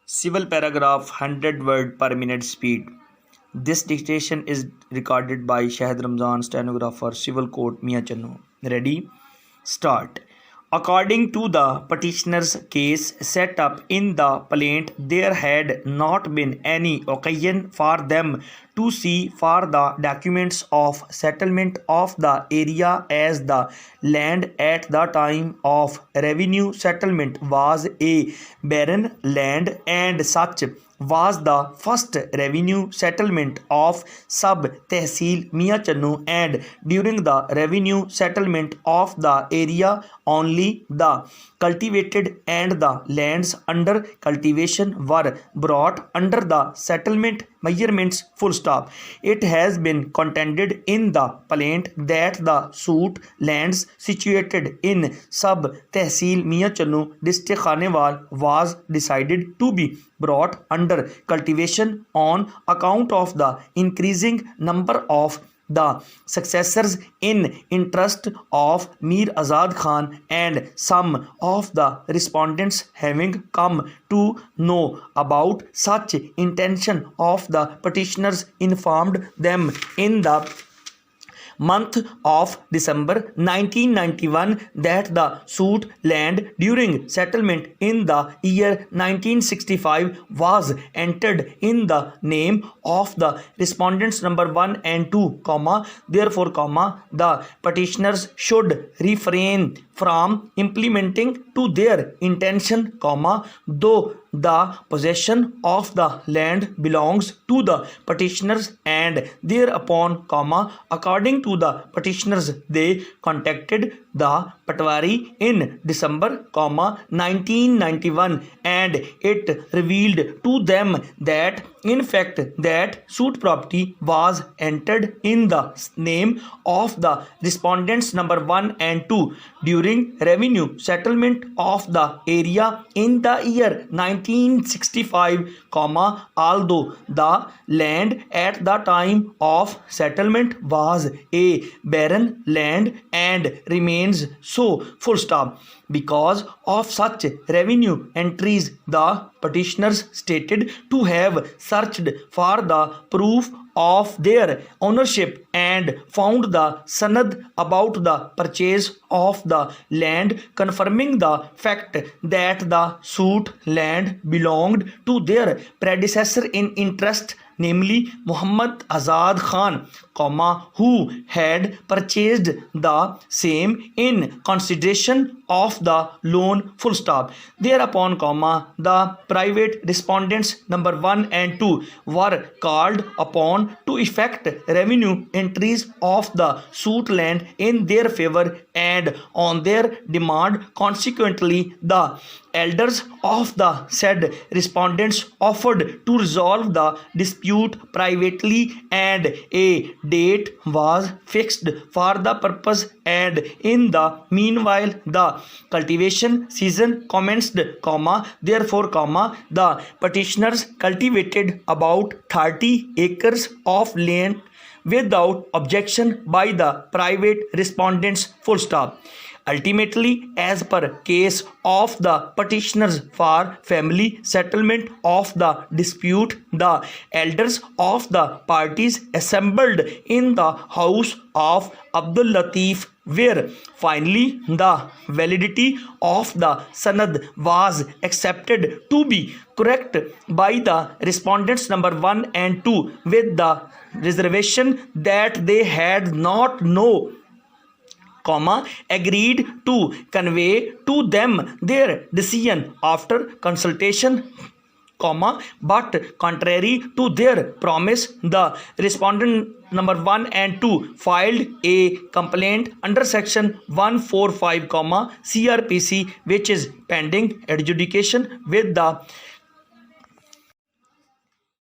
Civil paragraph 100 word per minute speed. This dictation is recorded by Shahid Ramzan, stenographer, Civil Court, Mia Channu. Ready? Start. According to the petitioner's case set up in the plaint, there had not been any occasion for them to see for the documents of settlement of the area, as the land at the time of revenue settlement was a barren land, and such was the first revenue settlement of Sub Tehsil Mia Channu, and during the revenue settlement of the area only the cultivated and the lands under cultivation were brought under the settlement measurements. Full stop. It has been contended in the plaint that the suit lands situated in Sub Tehsil Mia Channu, district Khanewal, was decided to be brought under cultivation on account of the increasing number of the successors in interest of Mir Azad Khan, and some of the respondents having come to know about such intention of the petitioners informed them in the month of December 1991 that the suit land during settlement in the year 1965 was entered in the name of the respondents number 1 and 2, therefore, the petitioners should refrain from implementing to their intention, though the possession of the land belongs to the petitioners, and thereupon, according to the petitioners, they contacted the Patwari in December, 1991, and it revealed to them that in fact that suit property was entered in the name of the respondents number 1 and 2 during revenue settlement of the area in the year 1965, although the land at the time of settlement was a barren land and remains so. Full stop. Because of such revenue entries, the petitioners stated to have searched for the proof of their ownership and found the sanad about the purchase of the land, confirming the fact that the suit land belonged to their predecessor in interest, namely Muhammad Azad Khan, who had purchased the same in consideration of the loan. Full stop. Thereupon, the private respondents number 1 and 2 were called upon to effect revenue entries of the suit land in their favor, and on their demand, consequently, the elders of the said respondents offered to resolve the dispute privately, and a date was fixed for the purpose, and in the meanwhile the cultivation season commenced, therefore, the petitioners cultivated about 30 acres of land without objection by the private respondents. Full stop. Ultimately, as per case of the petitioners for family settlement of the dispute, the elders of the parties assembled in the house of Abdul Latif, where finally the validity of the sanad was accepted to be correct by the respondents number 1 and 2, with the reservation that they had not agreed to convey to them their decision after consultation, but contrary to their promise, the respondent number 1 and 2 filed a complaint under section 145, CRPC, which is pending adjudication with the